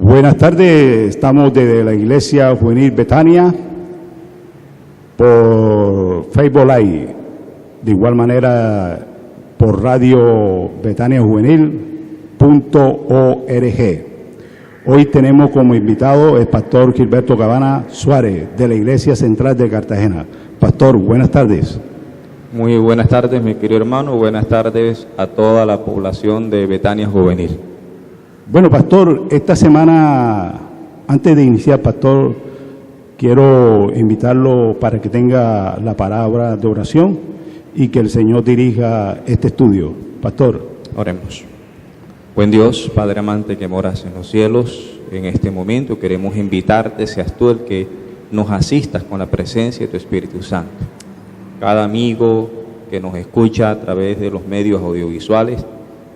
Buenas tardes, estamos desde la Iglesia Juvenil Betania por Facebook Live, de igual manera por Radio Betania Juvenil.org. Hoy tenemos como invitado el pastor Gilberto Cabana Suárez, de la Iglesia Central de Cartagena. Pastor, buenas tardes. Muy buenas tardes, mi querido hermano. Buenas tardes a toda la población de Betania Juvenil. Bueno, pastor, esta semana, antes de iniciar, pastor, quiero invitarlo para que tenga la palabra de oración y que el Señor dirija este estudio. Pastor. Oremos. Buen Dios, Padre amante que moras en los cielos, en este momento queremos invitarte, seas tú el que nos asistas con la presencia de tu Espíritu Santo. Cada amigo que nos escucha a través de los medios audiovisuales,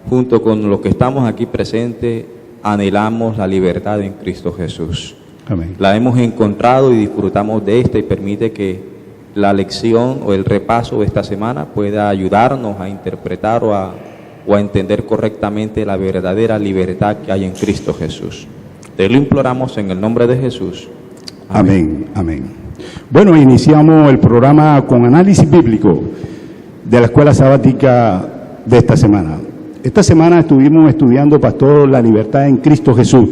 junto con los que estamos aquí presentes, anhelamos la libertad en Cristo Jesús. Amén. La hemos encontrado y disfrutamos de esta, y permite que la lección o el repaso de esta semana pueda ayudarnos a interpretar o a entender correctamente la verdadera libertad que hay en Cristo Jesús. Te lo imploramos en el nombre de Jesús. Amén. Amén. Bueno, iniciamos el programa con análisis bíblico de la escuela sabática de esta semana. Esta semana estuvimos estudiando, pastor, la libertad en Cristo Jesús,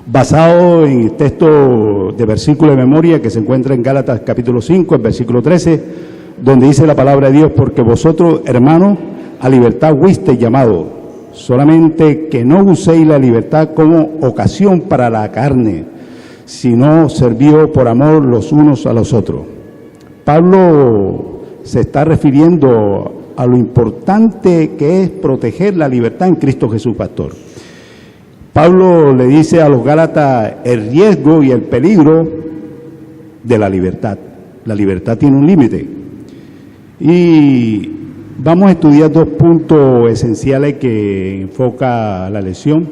basado en el texto de versículo de memoria que se encuentra en Gálatas capítulo 5, el versículo 13, donde dice la palabra de Dios: porque vosotros, hermanos, a libertad fuisteis llamados, solamente que no uséis la libertad como ocasión para la carne, sino servíos por amor los unos a los otros. Pablo se está refiriendo a lo importante que es proteger la libertad en Cristo Jesús, pastor. Pablo le dice a los Gálatas el riesgo y el peligro de la libertad. La libertad tiene un límite. Y vamos a estudiar dos puntos esenciales que enfoca la lección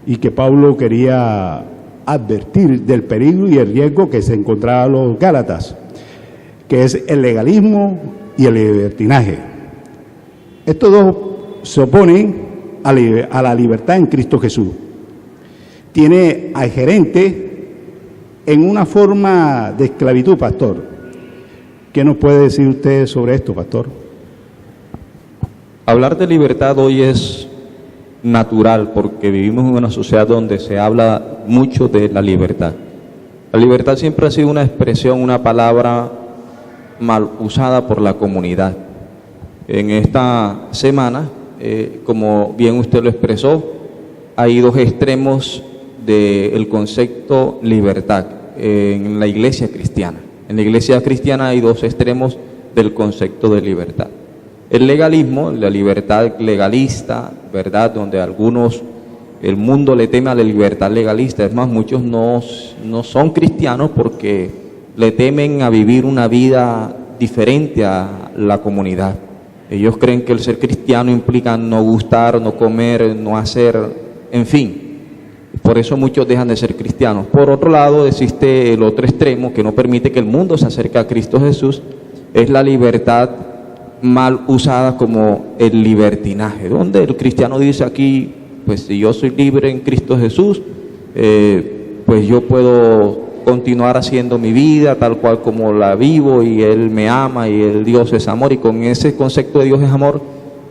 y que Pablo quería advertir del peligro y el riesgo que se encontraban los Gálatas, que es el legalismo y el libertinaje. Estos dos se oponen a la libertad en Cristo Jesús. Tiene al gerente en una forma de esclavitud, pastor. ¿Qué nos puede decir usted sobre esto, pastor? Hablar de libertad hoy es natural porque vivimos en una sociedad donde se habla mucho de la libertad. La libertad siempre ha sido una expresión, una palabra mal usada por la comunidad. En esta semana, como bien usted lo expresó, hay dos extremos del concepto libertad en la iglesia cristiana. En la iglesia cristiana hay dos extremos del concepto de libertad. El legalismo, la libertad legalista, ¿verdad?, donde algunos, el mundo le teme a la libertad legalista. Es más, muchos no son cristianos porque le temen a vivir una vida diferente a la comunidad. Ellos creen que el ser cristiano implica no gustar, no comer, no hacer, en fin. Por eso muchos dejan de ser cristianos. Por otro lado, existe el otro extremo que no permite que el mundo se acerque a Cristo Jesús, es la libertad mal usada como el libertinaje, donde el cristiano dice aquí, pues si yo soy libre en Cristo Jesús, pues yo puedo continuar haciendo mi vida tal cual como la vivo, y Él me ama y el Dios es amor, y con ese concepto de Dios es amor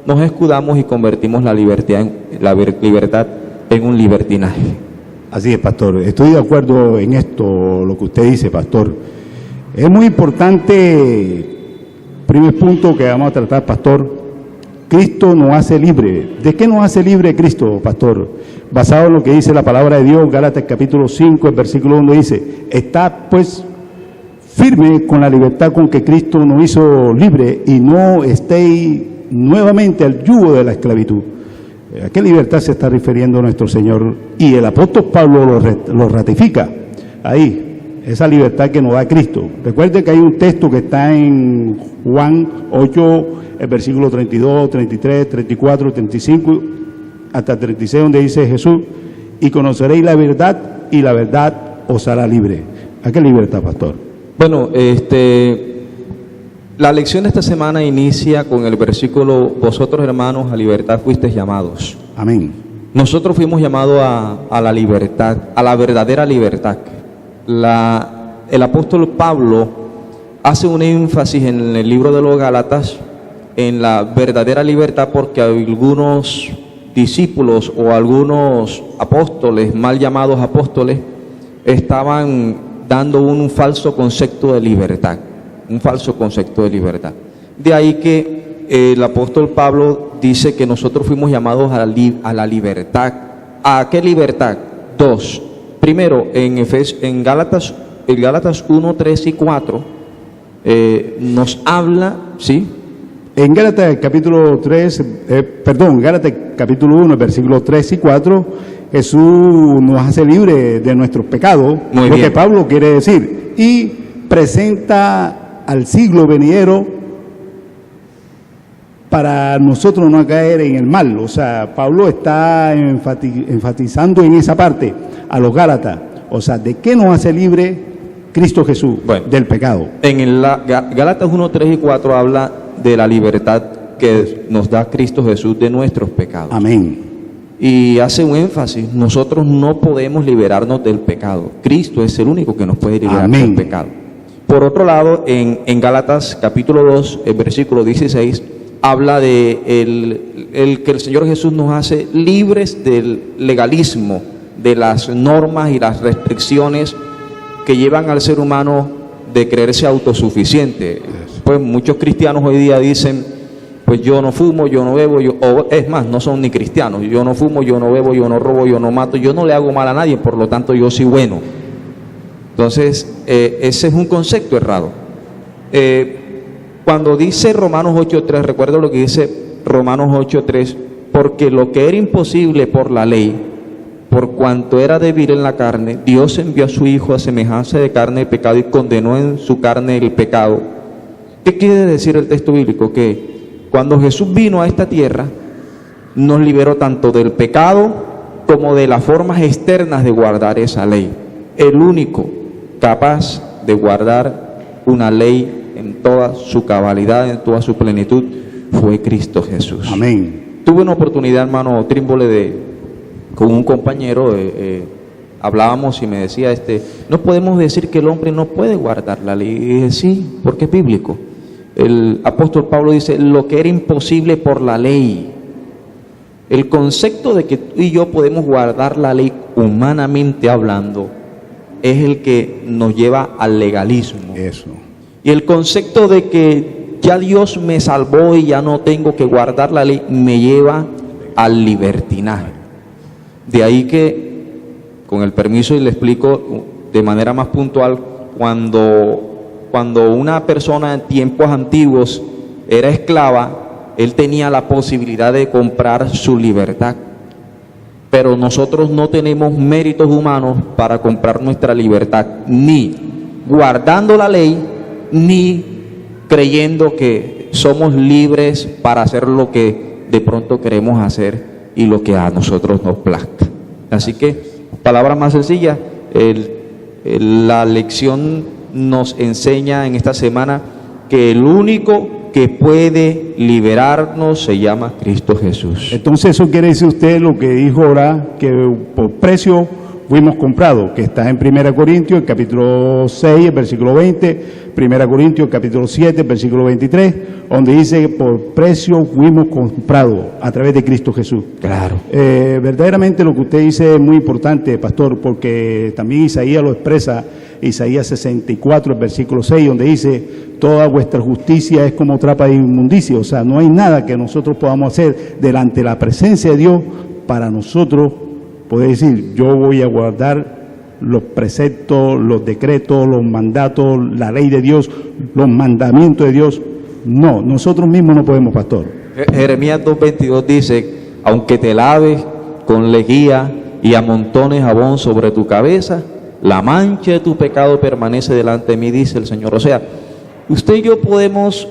nos escudamos y convertimos la libertad en un libertinaje. Así es, pastor. Estoy de acuerdo en esto, lo que usted dice, pastor. Es muy importante, primer punto que vamos a tratar, pastor. Cristo nos hace libre. ¿De qué nos hace libre Cristo, pastor? Basado en lo que dice la palabra de Dios, Gálatas capítulo 5, el versículo 1 dice: está pues firme con la libertad con que Cristo nos hizo libre, y no estéis nuevamente al yugo de la esclavitud. ¿A qué libertad se está refiriendo nuestro Señor? Y el apóstol Pablo lo ratifica ahí, esa libertad que nos da Cristo. Recuerde que hay un texto que está en Juan 8, el versículo 32, 33, 34, 35, hasta 36, donde dice Jesús: y conoceréis la verdad, y la verdad os hará libre. ¿A qué libertad, pastor? Bueno, la lección de esta semana inicia con el versículo: vosotros, hermanos, a libertad fuisteis llamados. Amén. Nosotros fuimos llamados a la libertad, a la verdadera libertad. El apóstol Pablo hace un énfasis en el libro de los Gálatas en la verdadera libertad, porque algunos discípulos o algunos apóstoles, mal llamados apóstoles, estaban dando un falso concepto de libertad, un falso concepto de libertad. De ahí que el apóstol Pablo dice que nosotros fuimos llamados a la libertad. ¿A qué libertad? Dos. Primero, en Gálatas 1, 3 y 4 nos habla, ¿sí? En Gálatas capítulo 1, versículos 3 y 4, Jesús nos hace libre de nuestros pecados, Muy lo bien. que Pablo quiere decir, y presenta al siglo venidero para nosotros no caer en el mal. O sea, Pablo está enfatizando en esa parte a los Gálatas. O sea, ¿de qué nos hace libre Cristo Jesús? Bueno, del pecado. En Gálatas 1, 3 y 4 habla de la libertad que nos da Cristo Jesús de nuestros pecados. Amén. Y hace un énfasis: nosotros no podemos liberarnos del pecado. Cristo es el único que nos puede liberar Amén. del pecado. Por otro lado, en Gálatas capítulo 2, el versículo 16, habla de que el Señor Jesús nos hace libres del legalismo, de las normas y las restricciones que llevan al ser humano de creerse autosuficiente. Pues muchos cristianos hoy día dicen: pues yo no fumo, yo no bebo, o es más, no son ni cristianos, yo no fumo, yo no bebo, yo no robo, yo no mato, yo no le hago mal a nadie, por lo tanto yo soy bueno. Entonces, ese es un concepto errado. Cuando dice Romanos 8.3, recuerdo lo que dice Romanos 8.3, porque lo que era imposible por la ley, por cuanto era débil en la carne, Dios envió a su Hijo a semejanza de carne de pecado y condenó en su carne el pecado. ¿Qué quiere decir el texto bíblico? Que cuando Jesús vino a esta tierra, nos liberó tanto del pecado como de las formas externas de guardar esa ley. El único capaz de guardar una ley en toda su cabalidad, en toda su plenitud, fue Cristo Jesús. Amén. Tuve una oportunidad, hermano Trímbole, con un compañero, hablábamos y me decía, no podemos decir que el hombre no puede guardar la ley. Y dije, sí, porque es bíblico. El apóstol Pablo dice, lo que era imposible por la ley. El concepto de que tú y yo podemos guardar la ley humanamente hablando es el que nos lleva al legalismo. Eso. Y el concepto de que ya Dios me salvó y ya no tengo que guardar la ley me lleva al libertinaje. De ahí que, con el permiso y le explico de manera más puntual, cuando una persona en tiempos antiguos era esclava, él tenía la posibilidad de comprar su libertad. Pero nosotros no tenemos méritos humanos para comprar nuestra libertad, ni guardando la ley, ni creyendo que somos libres para hacer lo que de pronto queremos hacer y lo que a nosotros nos plazca. Así que, palabra más sencilla, la lección nos enseña en esta semana que el único que puede liberarnos se llama Cristo Jesús. Entonces eso quiere decir usted lo que dijo ahora, que por precio fuimos comprados, que está en 1 Corintios, el capítulo 6, el versículo 20, 1 Corintios, el capítulo 7, el versículo 23, donde dice que por precio fuimos comprados a través de Cristo Jesús. Claro. Verdaderamente lo que usted dice es muy importante, pastor, porque también Isaías lo expresa, Isaías 64, el versículo 6, donde dice, toda vuestra justicia es como trapa de inmundicia. O sea, no hay nada que nosotros podamos hacer delante de la presencia de Dios para nosotros poder decir, yo voy a guardar los preceptos, los decretos, los mandatos, la ley de Dios, los mandamientos de Dios. No, nosotros mismos no podemos, pastor. Jeremías 2:22 dice, aunque te laves con lejía y amontones jabón sobre tu cabeza, la mancha de tu pecado permanece delante de mí, dice el Señor. O sea, usted y yo podemos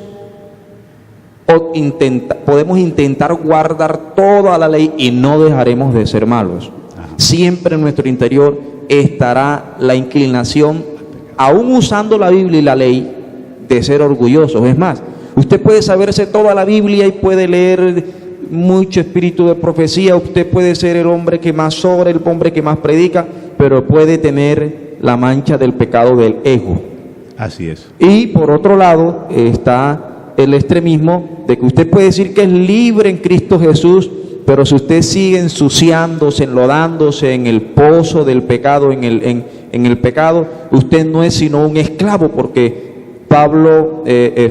intentar guardar toda la ley y no dejaremos de ser malos. Siempre en nuestro interior estará la inclinación, aún usando la Biblia y la ley, de ser orgullosos. Es más, usted puede saberse toda la Biblia y puede leer mucho espíritu de profecía, usted puede ser el hombre que más ora, el hombre que más predica, pero puede tener la mancha del pecado del ego. Así es. Y por otro lado está el extremismo de que usted puede decir que es libre en Cristo Jesús, pero si usted sigue ensuciándose, enlodándose en el pozo del pecado, en el pecado, usted no es sino un esclavo, porque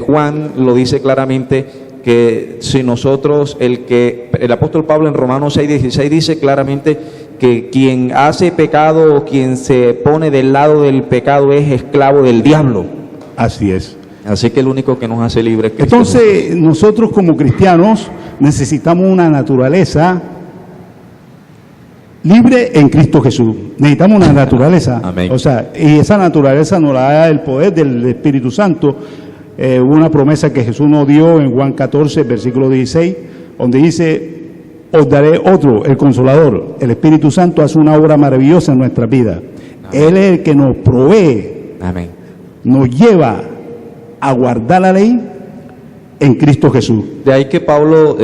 Juan lo dice claramente, que si nosotros, el apóstol Pablo en Romanos 6:16 dice claramente que quien hace pecado o quien se pone del lado del pecado es esclavo del diablo. Así es. Así que el único que nos hace libres es Cristo. Entonces, nosotros como cristianos necesitamos una naturaleza libre en Cristo Jesús. Necesitamos una naturaleza. Amén. O sea, y esa naturaleza nos la da el poder del Espíritu Santo. Una promesa que Jesús nos dio en Juan 14, versículo 16, donde dice: os daré otro, el Consolador. El Espíritu Santo hace una obra maravillosa en nuestra vida. Él es el que nos provee, Amén. nos lleva a guardar la ley en Cristo Jesús. De ahí que Pablo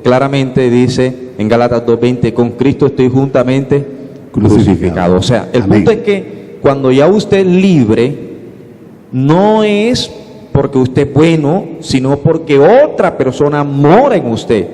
claramente dice en Gálatas 2:20, con Cristo estoy juntamente crucificado. O sea, el Amén. punto es que cuando ya usted es libre, no es porque usted es bueno, sino porque otra persona mora en usted.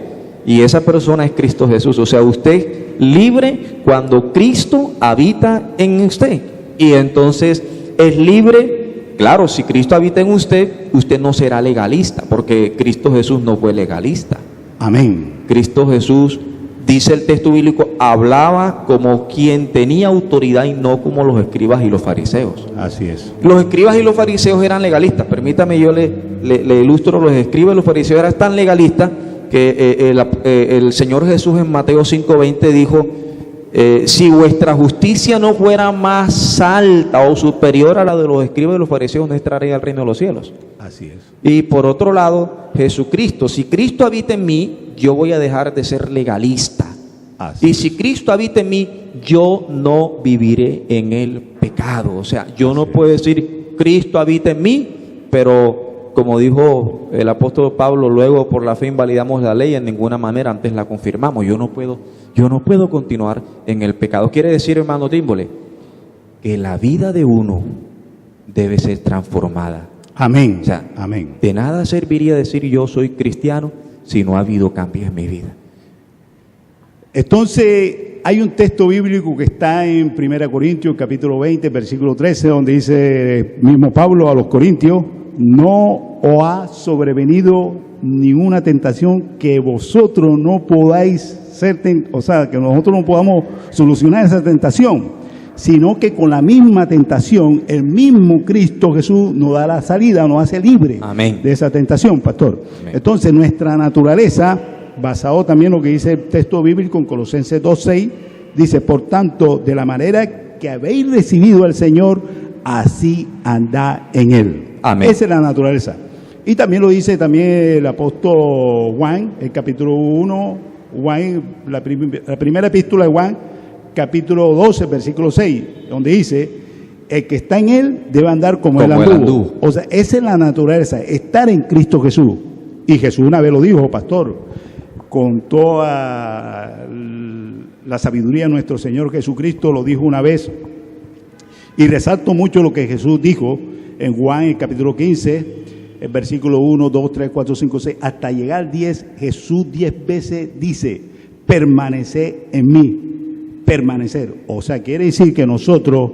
Y esa persona es Cristo Jesús. O sea, usted es libre cuando Cristo habita en usted. Y entonces es libre. Claro, si Cristo habita en usted, usted no será legalista, porque Cristo Jesús no fue legalista. Amén. Cristo Jesús, dice el texto bíblico, hablaba como quien tenía autoridad y no como los escribas y los fariseos. Así es. Los escribas y los fariseos eran legalistas. Permítame, yo le ilustro. Los escribas y los fariseos eran tan legalistas que el Señor Jesús en Mateo 5:20 dijo: si vuestra justicia no fuera más alta o superior a la de los escribas y los fariseos, no entraréis al reino de los cielos. Así es. Y por otro lado, Jesucristo: si Cristo habita en mí, yo voy a dejar de ser legalista. Así Y si Cristo habita en mí, yo no viviré en el pecado. O sea, yo no puedo decir Cristo habita en mí, pero como dijo el apóstol Pablo, luego por la fe invalidamos la ley, en ninguna manera antes la confirmamos. Yo no puedo continuar en el pecado. Quiere decir, hermano Tímbole, que la vida de uno debe ser transformada. Amén. O sea, amén. de nada serviría decir yo soy cristiano si no ha habido cambios en mi vida. Entonces, hay un texto bíblico que está en 1 Corintios, capítulo 20, versículo 13, donde dice mismo Pablo a los Corintios: no os ha sobrevenido ninguna tentación que vosotros no podáis ser, o sea, que nosotros no podamos solucionar esa tentación, sino que con la misma tentación, el mismo Cristo Jesús nos da la salida, nos hace libre. Amén. De esa tentación, pastor. Amén. Entonces, nuestra naturaleza, basado también en lo que dice el texto bíblico en Colosenses 2:6, dice: por tanto, de la manera que habéis recibido al Señor, así andad en Él. Amén. Esa es la naturaleza. Y también lo dice también el apóstol Juan, el capítulo 1, Juan, la primera epístola de Juan, capítulo 12, versículo 6, donde dice: el que está en Él debe andar como él anduvo. O sea, esa es la naturaleza, estar en Cristo Jesús. Y Jesús una vez lo dijo, pastor, con toda la sabiduría de nuestro Señor Jesucristo, lo dijo una vez. Y resalto mucho lo que Jesús dijo en Juan, el capítulo 15, el versículo 1, 2, 3, 4, 5, 6, hasta llegar al 10, Jesús 10 veces dice: permanecer en mí. Permanecer. O sea, quiere decir que nosotros,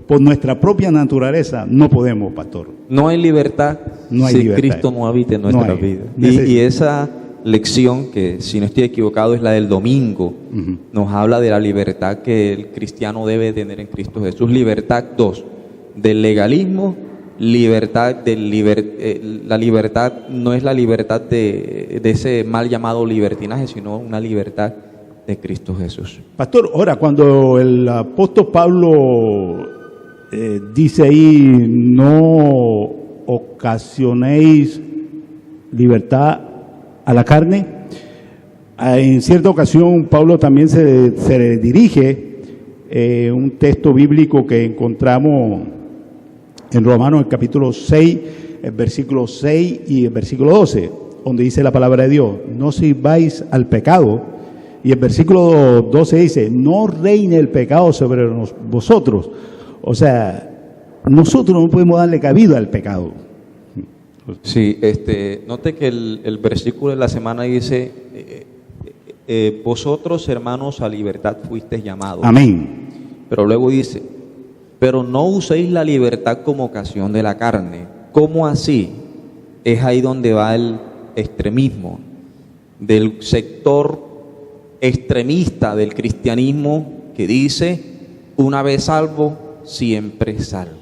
por nuestra propia naturaleza, no podemos, pastor. No hay libertad si libertad. Cristo no habita en nuestra vida. Y esa lección, que si no estoy equivocado es la del domingo, nos habla de la libertad que el cristiano debe tener en Cristo Jesús. Libertad 2, del legalismo. Libertad la libertad no es la libertad de ese mal llamado libertinaje, sino una libertad de Cristo Jesús. Pastor, ahora cuando el apóstol Pablo dice ahí: no ocasionéis libertad a la carne, en cierta ocasión Pablo también se le dirige un texto bíblico que encontramos en Romanos, el capítulo 6, el versículo 6 y el versículo 12, donde dice la palabra de Dios, no sirváis al pecado. Y el versículo 12 dice, no reine el pecado sobre vosotros. O sea, nosotros no podemos darle cabida al pecado. Sí, note que el versículo de la semana dice, vosotros hermanos a libertad fuisteis llamados. Amén. Pero luego dice, pero no uséis la libertad como ocasión de la carne. ¿Cómo así? Es ahí donde va el extremismo del sector extremista del cristianismo que dice, una vez salvo, siempre salvo.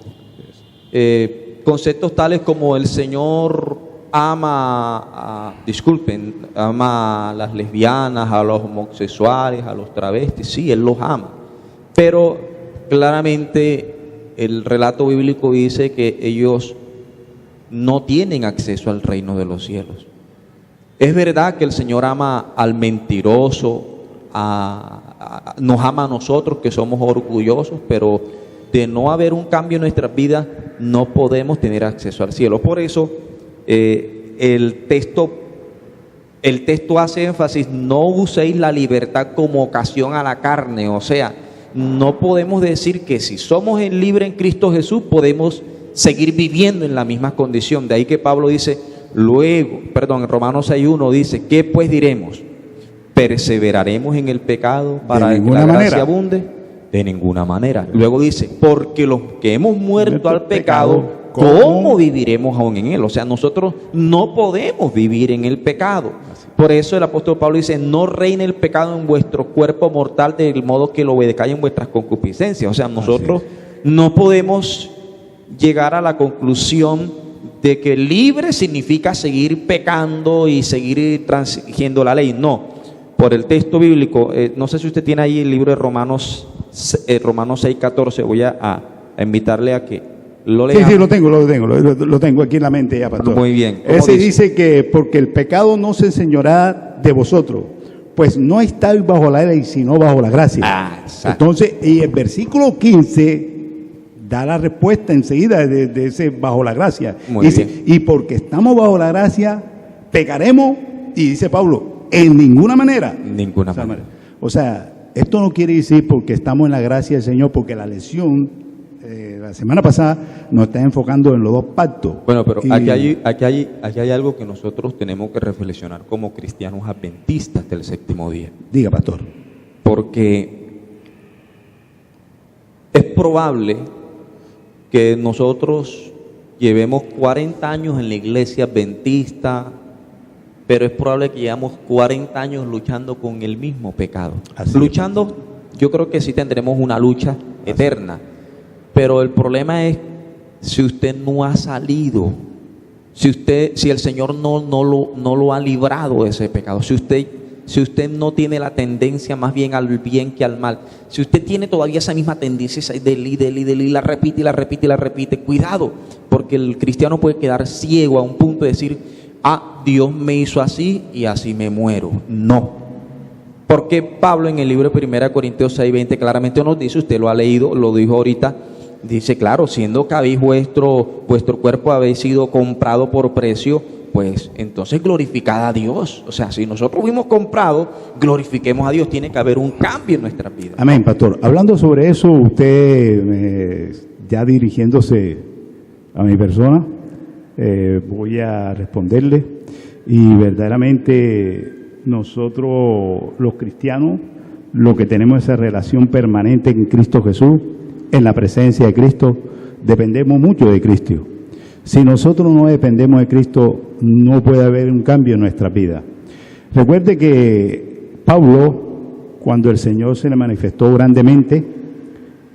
Conceptos tales como el Señor ama a las lesbianas, a los homosexuales, a los travestis, sí, Él los ama, pero claramente el relato bíblico dice que ellos no tienen acceso al reino de los cielos. Es verdad que el Señor ama al mentiroso, nos ama a nosotros que somos orgullosos, pero de no haber un cambio en nuestras vidas no podemos tener acceso al cielo. Por eso el texto hace énfasis, no uséis la libertad como ocasión a la carne. O sea, no podemos decir que si somos libres en Cristo Jesús podemos seguir viviendo en la misma condición. De ahí que Pablo dice, en Romanos 6:1 dice, ¿qué pues diremos? ¿Perseveraremos en el pecado para que la gracia abunde? De ninguna manera. Luego dice, porque los que hemos muerto al pecado, ¿cómo viviremos aún en él? O sea, nosotros no podemos vivir en el pecado. Por eso el apóstol Pablo dice, no reine el pecado en vuestro cuerpo mortal, del modo que lo obedecáis en vuestras concupiscencias. O sea, nosotros no podemos llegar a la conclusión de que libre significa seguir pecando y seguir transigiendo la ley. No. Por el texto bíblico, no sé si usted tiene ahí el libro de Romanos 6:14, voy a invitarle a que lo lea. Sí, lo tengo aquí en la mente ya, pastor. Muy bien. Ese dice que porque el pecado no se enseñoreará de vosotros, pues no estáis bajo la ley, sino bajo la gracia. Entonces, y el versículo 15 da la respuesta enseguida de ese bajo la gracia. Dice, y porque estamos bajo la gracia, pecaremos, y dice Pablo, en ninguna manera. Ninguna manera. O sea, esto no quiere decir porque estamos en la gracia del Señor, porque la lección la semana pasada nos está enfocando en los dos pactos. Bueno, pero aquí hay algo que nosotros tenemos que reflexionar como cristianos adventistas del séptimo día. Diga, pastor. Porque es probable que nosotros llevemos 40 años en la iglesia adventista, pero es probable que llevamos 40 años luchando con el mismo pecado. Luchando, yo creo que sí tendremos una lucha eterna, pero el problema es si usted no ha salido, si el Señor no lo ha librado de ese pecado, si usted no tiene la tendencia más bien al bien que al mal, si usted tiene todavía esa misma tendencia de la repite, cuidado, porque el cristiano puede quedar ciego a un punto de decir, Dios me hizo así y así me muero. No. Porque Pablo en el libro de 1 Corintios 6:20 claramente nos dice, usted lo ha leído, lo dijo ahorita, dice, claro, siendo que habéis vuestro cuerpo habéis sido comprado por precio, pues entonces glorificad a Dios. O sea, si nosotros fuimos comprados, glorifiquemos a Dios. Tiene que haber un cambio en nuestra vida. Amén, pastor. Hablando sobre eso, usted ya dirigiéndose a mi persona, voy a responderle. Y verdaderamente nosotros los cristianos, lo que tenemos es esa relación permanente en Cristo Jesús, en la presencia de Cristo, dependemos mucho de Cristo. Si nosotros no dependemos de Cristo, no puede haber un cambio en nuestra vida. Recuerde que Pablo, cuando el Señor se le manifestó grandemente,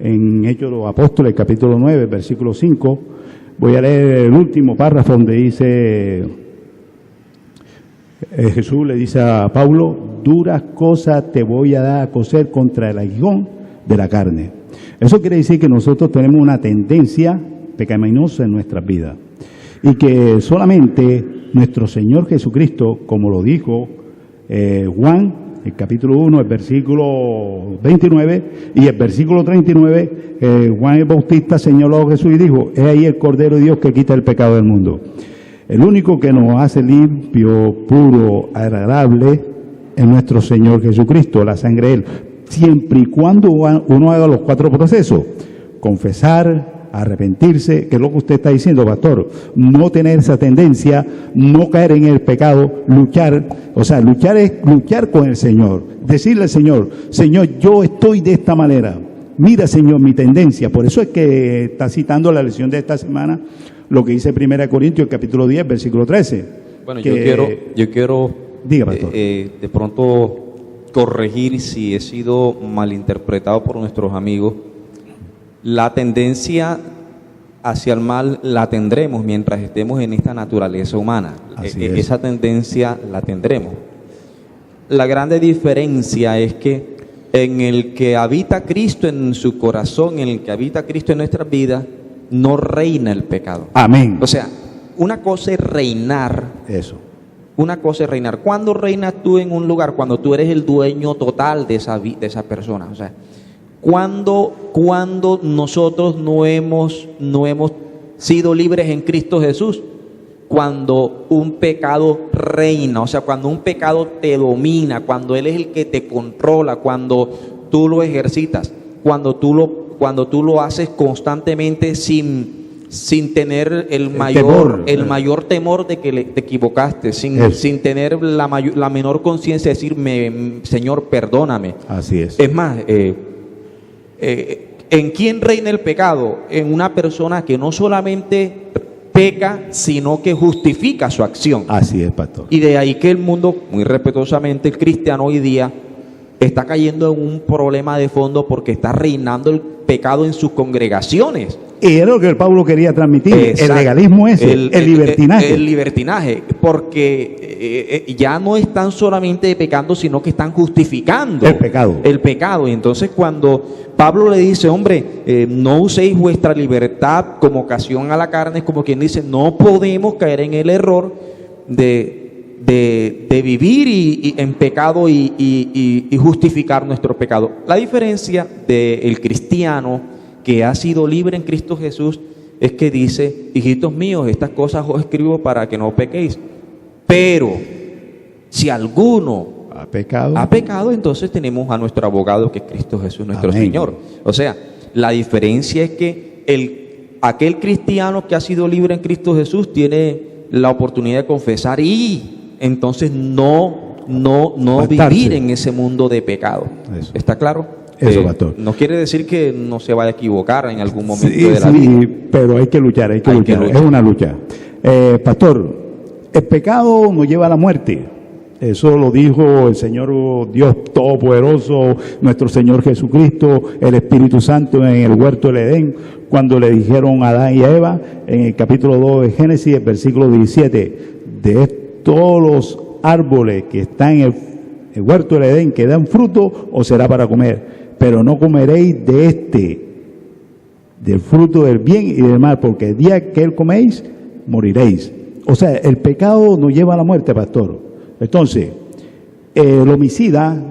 en Hechos de los Apóstoles, capítulo 9, versículo 5, voy a leer el último párrafo donde dice, Jesús le dice a Pablo, duras cosas te voy a dar a coser contra el aguijón de la carne. Eso quiere decir que nosotros tenemos una tendencia pecaminosa en nuestras vidas y que solamente nuestro Señor Jesucristo, como lo dijo Juan, el capítulo 1, el versículo 29 y el versículo 39, Juan el Bautista señaló a Jesús y dijo, es ahí el Cordero de Dios que quita el pecado del mundo. El único que nos hace limpio, puro, agradable es nuestro Señor Jesucristo, la sangre de Él. Siempre y cuando uno haga los 4 procesos: confesar, arrepentirse, que es lo que usted está diciendo, pastor, no tener esa tendencia, no caer en el pecado, luchar. O sea, luchar es luchar con el Señor, decirle al Señor: Señor, yo estoy de esta manera, mira, Señor, mi tendencia. Por eso es que está citando la lección de esta semana, lo que dice 1 Corintios, capítulo 10, versículo 13. Bueno, que, yo quiero diga, pastor. De pronto corregir si he sido malinterpretado por nuestros amigos. La tendencia hacia el mal la tendremos mientras estemos en esta naturaleza humana. Esa tendencia la tendremos. La grande diferencia es que en el que habita Cristo en su corazón, en el que habita Cristo en nuestras vidas, no reina el pecado. Amén. O sea, una cosa es reinar. Eso. Una cosa es reinar. ¿Cuándo reinas tú en un lugar? Cuando tú eres el dueño total de esa persona. O sea, cuando nosotros no hemos sido libres en Cristo Jesús, cuando un pecado reina, o sea, cuando un pecado te domina, cuando Él es el que te controla, cuando tú lo ejercitas, cuando tú lo haces constantemente sin tener el mayor temor de que te equivocaste, sin tener la menor conciencia de decirme, Señor, perdóname. Así es. Es más, ¿en quién reina el pecado? En una persona que no solamente peca, sino que justifica su acción. Así es, pastor. Y de ahí que el mundo, muy respetuosamente, el cristiano hoy día está cayendo en un problema de fondo porque está reinando el pecado en sus congregaciones. Y era lo que el Pablo quería transmitir. Exacto. El legalismo es el libertinaje. El libertinaje, porque ya no están solamente pecando, sino que están justificando el pecado. Y entonces cuando Pablo le dice, hombre, no uséis vuestra libertad como ocasión a la carne, es como quien dice, no podemos caer en el error de vivir en pecado y justificar nuestro pecado. La diferencia del cristiano que ha sido libre en Cristo Jesús es que dice, hijitos míos, estas cosas os escribo para que no pequéis. Pero si alguno ha pecado, entonces tenemos a nuestro abogado, que es Cristo Jesús, nuestro Amén. Señor. O sea, la diferencia es que aquel cristiano que ha sido libre en Cristo Jesús tiene la oportunidad de confesar y entonces no vivir en ese mundo de pecado. Eso. ¿Está claro? Eso, pastor. No quiere decir que no se vaya a equivocar en algún momento de la vida. Sí, pero hay que luchar, hay que luchar. Es una lucha. Pastor, el pecado nos lleva a la muerte. Eso lo dijo el Señor Dios Todopoderoso, nuestro Señor Jesucristo, el Espíritu Santo en el huerto del Edén, cuando le dijeron a Adán y a Eva, en el capítulo 2 de Génesis, el versículo 17, de todos los árboles que están en el huerto del Edén que dan fruto, os será para comer, pero no comeréis del fruto del bien y del mal, porque el día que él coméis, moriréis. O sea, el pecado nos lleva a la muerte, pastor. Entonces, el homicida,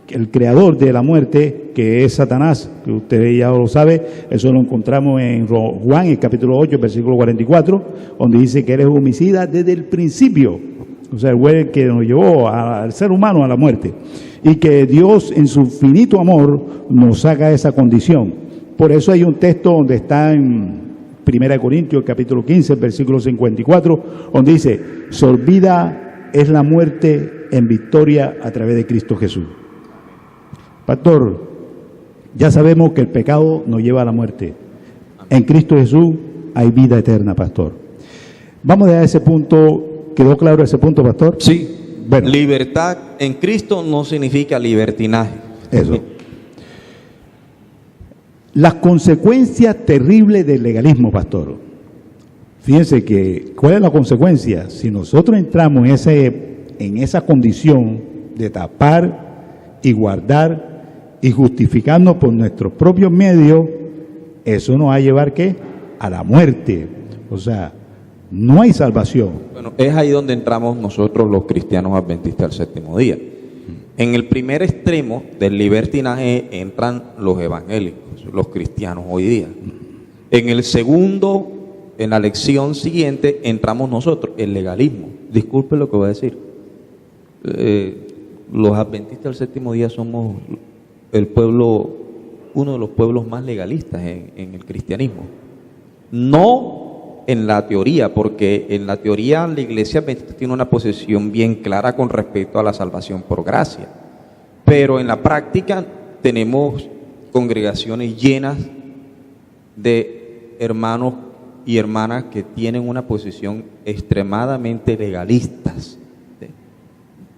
el creador de la muerte, que es Satanás, que usted ya lo sabe, eso lo encontramos en Juan, el capítulo 8, versículo 44, donde dice que él es homicida desde el principio. O sea, fue el que nos llevó al ser humano a la muerte. Y que Dios, en su finito amor, nos saca de esa condición. Por eso hay un texto donde está en 1 Corintios, capítulo 15, versículo 54, donde dice, se olvida es la muerte en victoria a través de Cristo Jesús. Pastor, ya sabemos que el pecado nos lleva a la muerte. En Cristo Jesús hay vida eterna, pastor. Vamos a ese punto. ¿Quedó claro ese punto, pastor? Sí. Bueno. Libertad en Cristo no significa libertinaje. Eso. Las consecuencias terribles del legalismo, pastor. Fíjense que, ¿cuál es la consecuencia? Si nosotros entramos en esa condición de tapar y guardar y justificarnos por nuestros propios medios, eso nos va a llevar, ¿qué? A la muerte. O sea, no hay salvación. Bueno, es ahí donde entramos nosotros los cristianos adventistas del séptimo día. En el primer extremo del libertinaje entran los evangélicos, los cristianos hoy día. En el segundo en la lección siguiente entramos nosotros, el legalismo. Disculpe lo que voy a decir. Los adventistas del séptimo día somos el pueblo, uno de los pueblos más legalistas en el cristianismo. No en la teoría, porque en la teoría la iglesia adventista tiene una posición bien clara con respecto a la salvación por gracia. Pero en la práctica tenemos congregaciones llenas de hermanos y hermanas que tienen una posición extremadamente legalistas.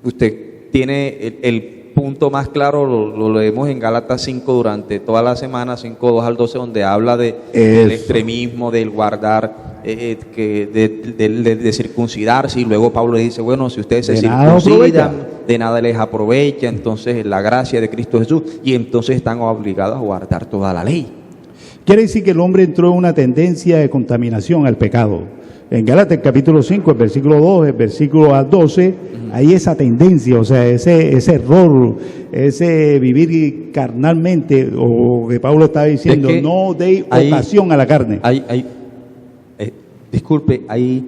Usted tiene el punto más claro, lo leemos en Gálatas 5 durante toda la semana, 5:2 al 12, donde habla del extremismo, del guardar, de circuncidarse, y luego Pablo le dice, bueno, si ustedes se circuncidan, de nada les aprovecha, entonces la gracia de Cristo Jesús, y entonces están obligados a guardar toda la ley. Quiere decir que el hombre entró en una tendencia de contaminación al pecado. En Gálatas capítulo 5, el versículo 2, el versículo 12, hay esa tendencia, o sea, ese error, ese vivir carnalmente, o que Pablo estaba diciendo, es que no dé ocasión a la carne. Disculpe, ahí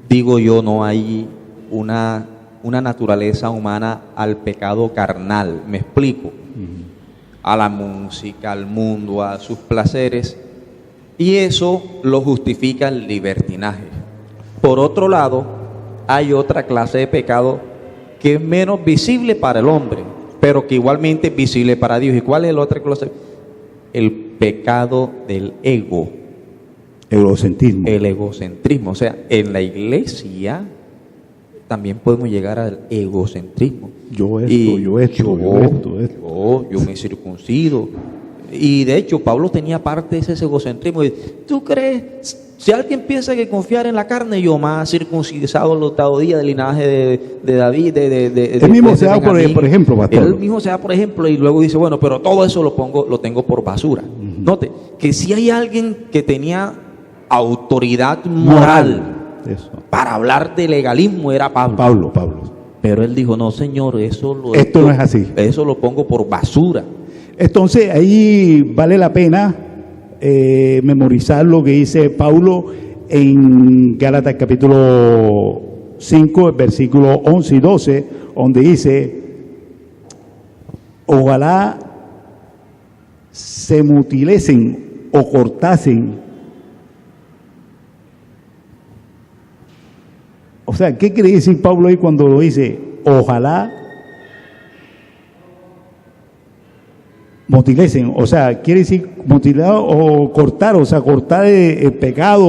digo yo, no hay una naturaleza humana al pecado carnal, me explico. A la música, al mundo, a sus placeres, y eso lo justifica el libertinaje. Por otro lado, hay otra clase de pecado que es menos visible para el hombre, pero que igualmente es visible para Dios. ¿Y cuál es la otra clase? El pecado del ego. Egocentrismo. El egocentrismo. O sea, en la iglesia también podemos llegar al egocentrismo. Yo me circuncido. Y de hecho, Pablo tenía parte de ese egocentrismo. ¿Tú crees? Si alguien piensa que confiar en la carne, yo más circuncidado el octavo día del linaje de David, él mismo se da por ejemplo, pastor. Él mismo se da por ejemplo, y luego dice, bueno, pero todo eso lo tengo por basura. Note que si hay alguien que tenía autoridad moral para hablar de legalismo, era Pablo. Pero él dijo, no, Señor, esto no es así. Eso lo pongo por basura. Entonces ahí vale la pena memorizar lo que dice Pablo en Gálatas capítulo 5, versículos 11 y 12, donde dice, ojalá se mutilesen o cortasen. O sea, ¿qué quiere decir Pablo ahí cuando lo dice? Ojalá mutilesen, o sea, quiere decir mutilar o cortar, o sea, cortar el pecado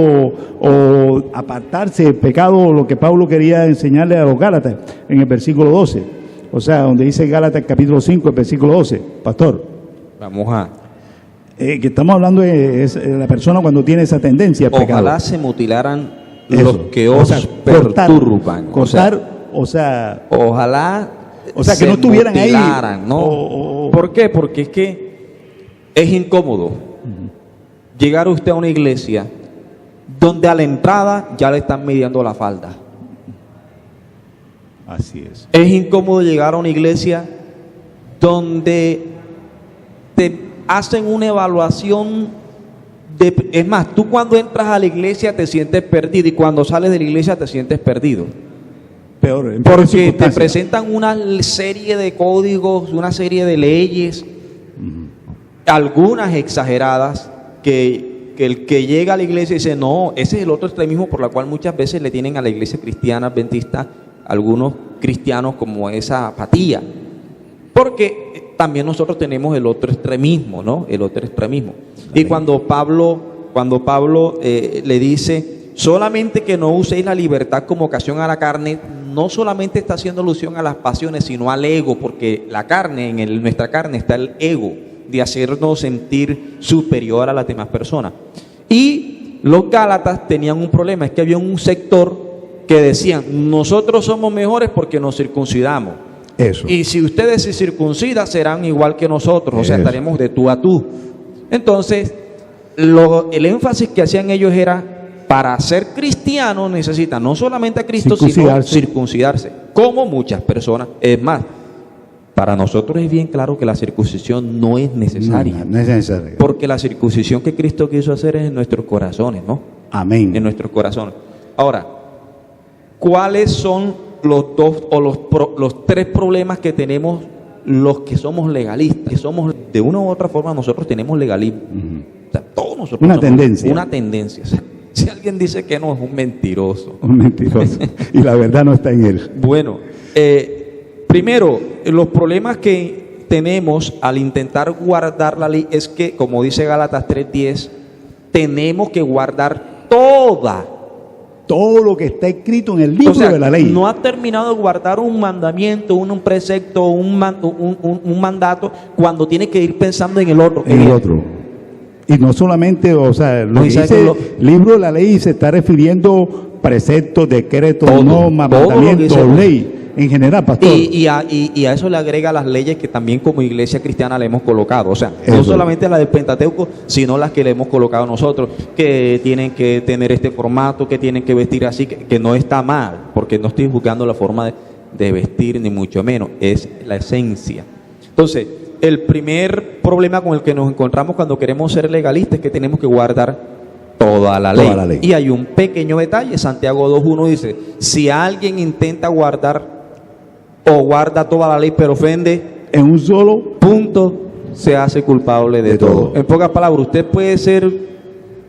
o apartarse del pecado, lo que Pablo quería enseñarle a los Gálatas en el versículo 12. O sea, donde dice Gálatas capítulo 5, el versículo 12. Pastor. Vamos a... que estamos hablando de la persona cuando tiene esa tendencia al pecado. Ojalá se mutilaran los que os perturban. Cortar, o sea... Ojalá... O sea, que no estuvieran ahí. ¿No? ¿Por qué? Porque es que es incómodo llegar usted a una iglesia donde a la entrada ya le están midiendo la falda. Así es. Es incómodo llegar a una iglesia donde te hacen una evaluación es más, tú cuando entras a la iglesia te sientes perdido y cuando sales de la iglesia te sientes perdido. Peor, porque te presentan una serie de códigos, una serie de leyes, algunas exageradas, que el que llega a la iglesia dice, no, ese es el otro extremismo por la cual muchas veces le tienen a la iglesia cristiana adventista algunos cristianos como esa apatía. Porque también nosotros tenemos el otro extremismo, ¿no? El otro extremismo. Y cuando Pablo le dice, solamente que no uséis la libertad como ocasión a la carne, no solamente está haciendo alusión a las pasiones, sino al ego, porque la carne, nuestra carne está el ego, de hacernos sentir superior a las demás personas. Y los Gálatas tenían un problema, es que había un sector que decían, nosotros somos mejores porque nos circuncidamos. Eso. Y si ustedes se circuncidan, serán igual que nosotros, o sea, estaremos de tú a tú. Entonces, el énfasis que hacían ellos era, para ser cristiano necesitan no solamente a Cristo, sino circuncidarse, como muchas personas. Es más, para nosotros es bien claro que la circuncisión no es necesaria. No es necesaria. Porque la circuncisión que Cristo quiso hacer es en nuestros corazones, ¿no? Amén. en nuestros corazones. Ahora, ¿cuáles son los dos o los tres problemas que tenemos los que somos legalistas? Que somos, de una u otra forma, nosotros tenemos legalismo. O sea, todos nosotros Una somos tendencia. Una tendencia. O sea, si alguien dice que no, es un mentiroso. Un mentiroso. Y la verdad no está en él. Bueno, primero, los problemas que tenemos al intentar guardar la ley es que, como dice Gálatas 3:10, tenemos que guardar Todo lo que está escrito en el libro o sea, de la ley. no ha terminado de guardar un mandamiento, un precepto, un mandato, cuando tiene que ir pensando en el otro. En el otro. Y no solamente, o sea, lo que dice el libro de la ley se está refiriendo preceptos, decretos, Todo, normas, todo lo que mandamientos, dice. ley, en general, pastor. Y a eso le agrega las leyes que también como iglesia cristiana le hemos colocado. O sea, no Eso. solamente las del Pentateuco, sino las que le hemos colocado nosotros, que tienen que tener este formato, que tienen que vestir así, que no está mal, porque no estoy juzgando la forma de vestir, ni mucho menos, es la esencia. Entonces, el primer problema con el que nos encontramos cuando queremos ser legalistas es que tenemos que guardar toda la ley. Toda la ley. Y hay un pequeño detalle, Santiago 2:1 dice, si alguien intenta guardar o guarda toda la ley pero ofende, En un solo, punto, se hace culpable de todo. En pocas palabras, usted puede ser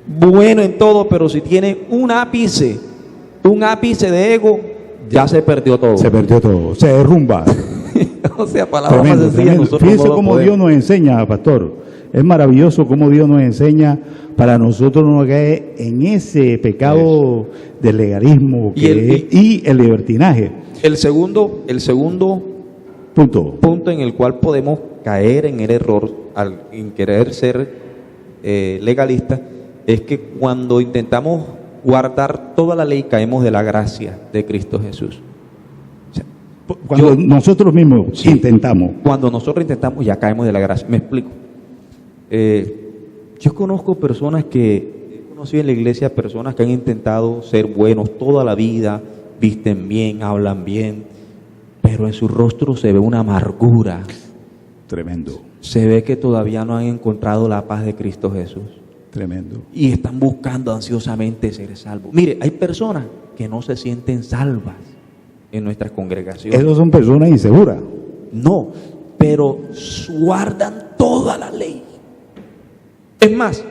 bueno en todo, pero si tiene un ápice de ego, ya se perdió todo. se perdió todo, se derrumba. O sea, palabras más Tremendo, sencillas, tremendo. nosotros Fíjese no lo cómo podemos. Dios nos enseña, pastor. Es maravilloso cómo Dios nos enseña para nosotros no caer en ese pecado del legalismo y el libertinaje. El segundo Punto. punto en el cual podemos caer en el error en querer ser legalistas es que cuando intentamos guardar toda la ley caemos de la gracia de Cristo Jesús. O sea, Cuando nosotros mismos Sí. intentamos. cuando nosotros intentamos ya caemos de la gracia. Me explico. Yo conozco personas he conocido en la iglesia personas que han intentado ser buenos toda la vida, visten bien, hablan bien, pero en su rostro se ve una amargura. Tremendo, Se ve que todavía no han encontrado la paz de Cristo Jesús tremendo. y están buscando ansiosamente ser salvos. Mire, hay personas que no se sienten salvas en nuestras congregaciones. Esas son personas inseguras. No, pero guardan toda la ley. Es más,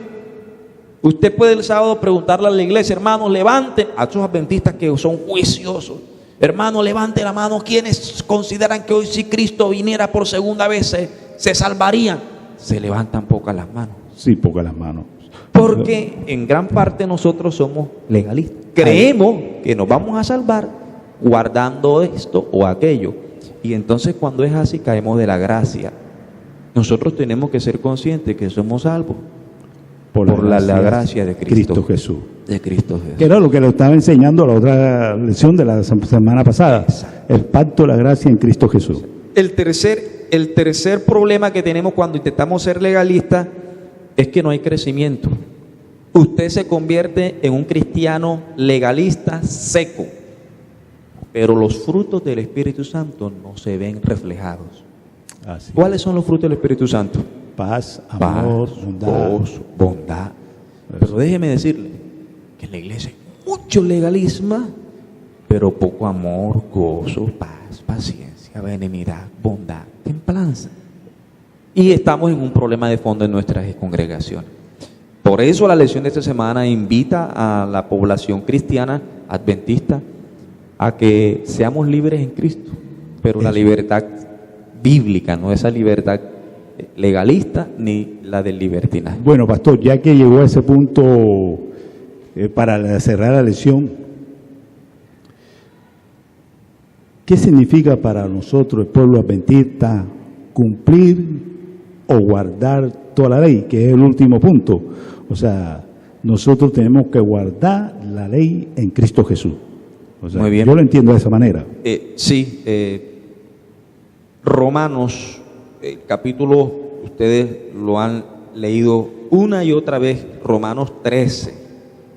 usted puede el sábado preguntarle a la iglesia, hermanos, levanten a esos adventistas que son juiciosos. Hermano, levante la mano quienes consideran que hoy si Cristo viniera por segunda vez se salvarían. Se levantan pocas las manos. Sí, pocas las manos. Porque en gran parte nosotros somos legalistas. Creemos que nos vamos a salvar guardando esto o aquello. Y entonces cuando es así caemos de la gracia. Nosotros tenemos que ser conscientes que somos salvos por la gracia de Cristo. Jesús. de Cristo Jesús. Que era lo que le estaba enseñando la otra lección de la semana pasada. Exacto. El pacto de la gracia en Cristo Jesús. El tercer problema que tenemos cuando intentamos ser legalistas es que no hay crecimiento. Usted se convierte en un cristiano legalista seco, pero los frutos del Espíritu Santo no se ven reflejados. Así. ¿Cuáles son los frutos del Espíritu Santo? Paz, amor, Paz, bondad. gozo, bondad. Pero déjeme decirle que en la iglesia hay mucho legalismo, pero poco amor, gozo, paz, paciencia, benignidad, bondad, templanza. Y estamos en un problema de fondo en nuestras congregaciones. Por eso la lección de esta semana invita a la población cristiana adventista a que seamos libres en Cristo, pero la libertad bíblica, no esa libertad legalista ni la del libertinaje. Bueno, pastor, ya que llegó a ese punto para cerrar la lección, ¿qué significa para nosotros, el pueblo adventista, cumplir o guardar toda la ley? Que es el último punto. O sea, nosotros tenemos que guardar la ley en Cristo Jesús. O sea, Muy bien. yo lo entiendo de esa manera. Romanos, capítulo, ustedes lo han leído una y otra vez, Romanos 13,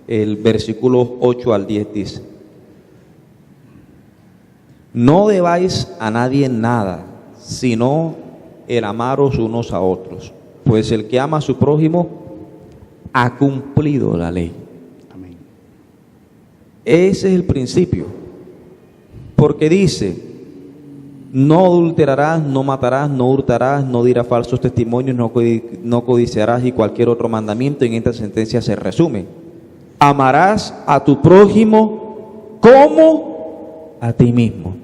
el versículo 8 al 10 dice: no debáis a nadie nada, sino el amaros unos a otros, pues el que ama a su prójimo ha cumplido la ley. Amén. Ese es el principio. Porque dice, no adulterarás, no matarás, no hurtarás, no dirás falsos testimonios, no codiciarás y cualquier otro mandamiento. En esta sentencia se resume: amarás a tu prójimo como a ti mismo.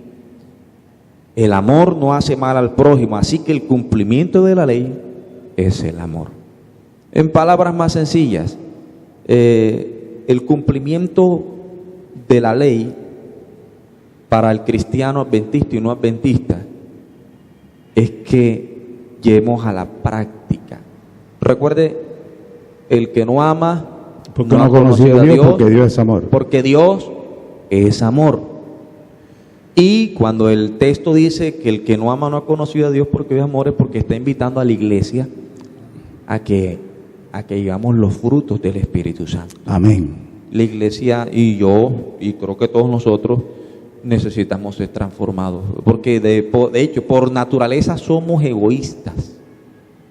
El amor no hace mal al prójimo, así que el cumplimiento de la ley es el amor. En palabras más sencillas, el cumplimiento de la ley para el cristiano adventista y no adventista es que llevemos a la práctica. Recuerde, el que no ama porque no ha conocido a Dios, porque Dios es amor. Porque Dios es amor. Y cuando el texto dice que el que no ama no ha conocido a Dios porque Dios es amor, es porque está invitando a la iglesia a que vivamos los frutos del Espíritu Santo. Amén. La iglesia y yo, y creo que todos nosotros, necesitamos ser transformados. Porque de hecho, por naturaleza somos egoístas.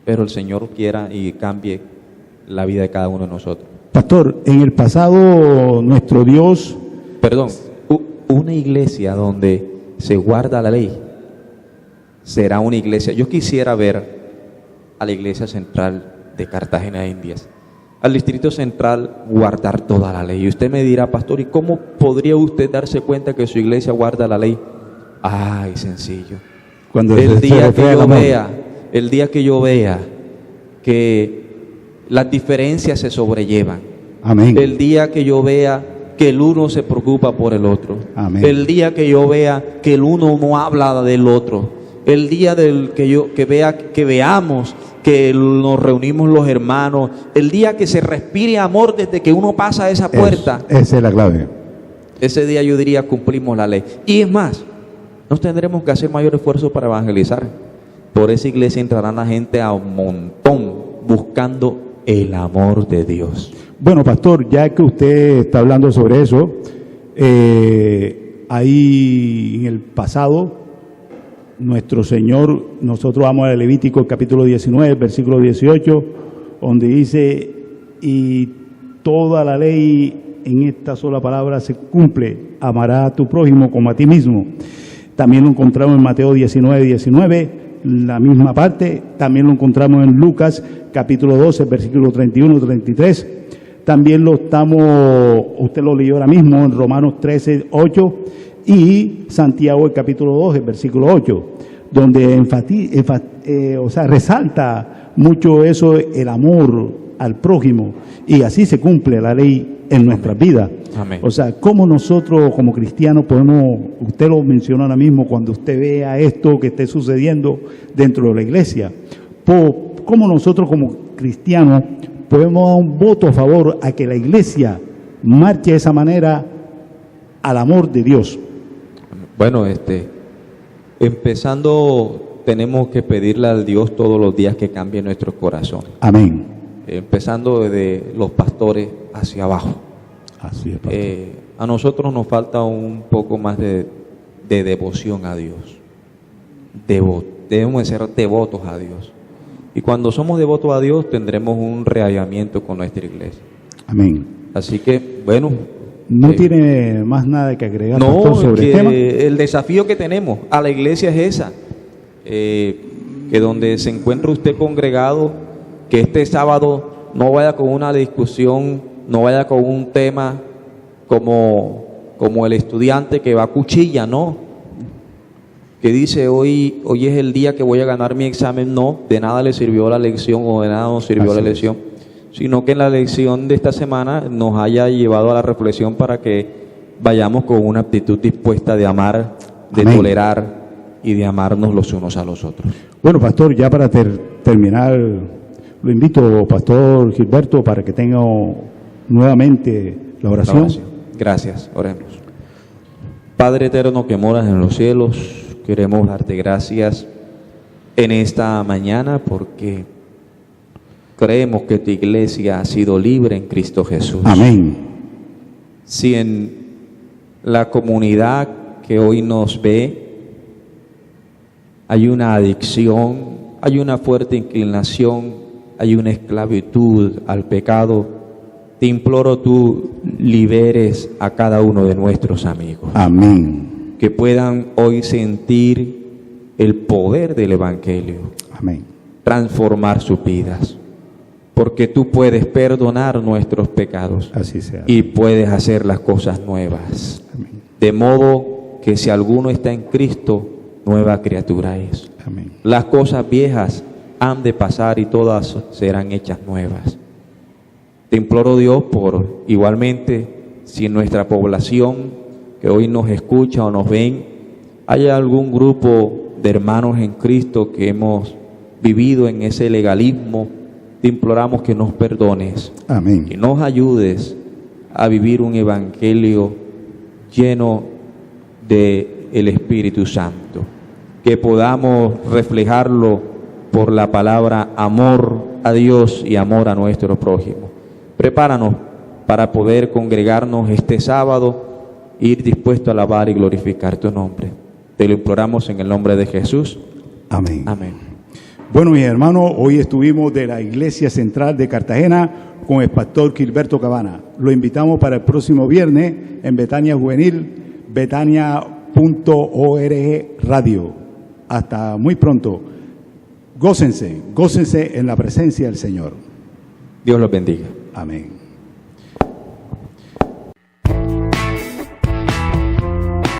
Pero el Señor quiera y cambie la vida de cada uno de nosotros. Pastor, en el pasado nuestro Dios... Perdón, una iglesia donde se guarda la ley será una iglesia. Yo quisiera ver a la iglesia central de Cartagena de Indias, al Distrito Central, guardar toda la ley. Y usted me dirá, pastor, ¿y cómo podría usted darse cuenta que su iglesia guarda la ley? Ay, sencillo. Cuando el día que yo vea que las diferencias se sobrellevan. Amén. El día que yo vea que el uno se preocupa por el otro. Amén. El día que yo vea que el uno no habla del otro. El día que veamos que nos reunimos los hermanos. El día que se respire amor desde que uno pasa esa puerta. Esa es la clave. Ese día yo diría cumplimos la ley. Y es más, no tendremos que hacer mayor esfuerzo para evangelizar. Por esa iglesia entrarán la gente a un montón buscando el amor de Dios. Bueno, pastor, ya que usted está hablando sobre eso, ahí en el pasado, nuestro Señor, nosotros vamos a Levítico capítulo 19, versículo 18, donde dice, y toda la ley en esta sola palabra se cumple, amarás a tu prójimo como a ti mismo. También lo encontramos en Mateo 19, 19, la misma parte. También lo encontramos en Lucas capítulo 12, versículo 31, 33. También usted lo leyó ahora mismo en Romanos 13, 8 y Santiago el capítulo 2, el versículo 8, donde resalta mucho eso, el amor al prójimo, y así se cumple la ley en nuestras vidas. Amén. O sea, cómo nosotros como cristianos podemos, usted lo mencionó ahora mismo, cuando usted vea esto que esté sucediendo dentro de la iglesia, cómo nosotros como cristianos podemos dar un voto a favor a que la iglesia marche de esa manera al amor de Dios. Bueno, empezando, tenemos que pedirle al Dios todos los días que cambie nuestro corazón. Amén. Empezando desde los pastores hacia abajo. Así es, pastor. A nosotros nos falta un poco más de devoción a Dios. Debemos de ser devotos a Dios. Y cuando somos devotos a Dios, tendremos un reavivamiento con nuestra iglesia. Amén. Así que, bueno. ¿No tiene más nada que agregar, no, pastor, sobre el tema? El desafío que tenemos a la iglesia es esa. Que donde se encuentre usted congregado, que este sábado no vaya con una discusión, no vaya con un tema como el estudiante que va a cuchilla, no. Que dice, hoy es el día que voy a ganar mi examen. No, de nada le sirvió la lección o de nada nos sirvió la lección, sino que en la lección de esta semana nos haya llevado a la reflexión para que vayamos con una actitud dispuesta de amar, de Amén. tolerar y de amarnos los unos a los otros. Bueno, pastor, ya para terminar, lo invito, pastor Gilberto, para que tenga nuevamente la oración. Gracias, oremos. Padre eterno que moras en los cielos, queremos darte gracias en esta mañana porque creemos que tu iglesia ha sido libre en Cristo Jesús. Amén. Si en la comunidad que hoy nos ve hay una adicción, hay una fuerte inclinación, hay una esclavitud al pecado, te imploro tú liberes a cada uno de nuestros amigos. Amén. Que puedan hoy sentir el poder del Evangelio. Amén. Transformar sus vidas. Porque tú puedes perdonar nuestros pecados. Así sea. Y puedes hacer las cosas nuevas. Amén. De modo que si alguno está en Cristo, nueva criatura es. Amén. Las cosas viejas han de pasar y todas serán hechas nuevas. Te imploro, Dios, por igualmente, si en nuestra población que hoy nos escucha o nos ven, hay algún grupo de hermanos en Cristo que hemos vivido en ese legalismo, te imploramos que nos perdones. Amén. Que nos ayudes a vivir un evangelio lleno de el Espíritu Santo. Que podamos reflejarlo por la palabra amor a Dios y amor a nuestro prójimo. Prepáranos para poder congregarnos este sábado, ir dispuesto a alabar y glorificar tu nombre. Te lo imploramos en el nombre de Jesús. Amén. Amén. Bueno, mis hermanos, hoy estuvimos de la Iglesia Central de Cartagena con el pastor Gilberto Cabana. Lo invitamos para el próximo viernes en Betania Juvenil, betania.org radio. Hasta muy pronto. Gócense en la presencia del Señor. Dios los bendiga. Amén.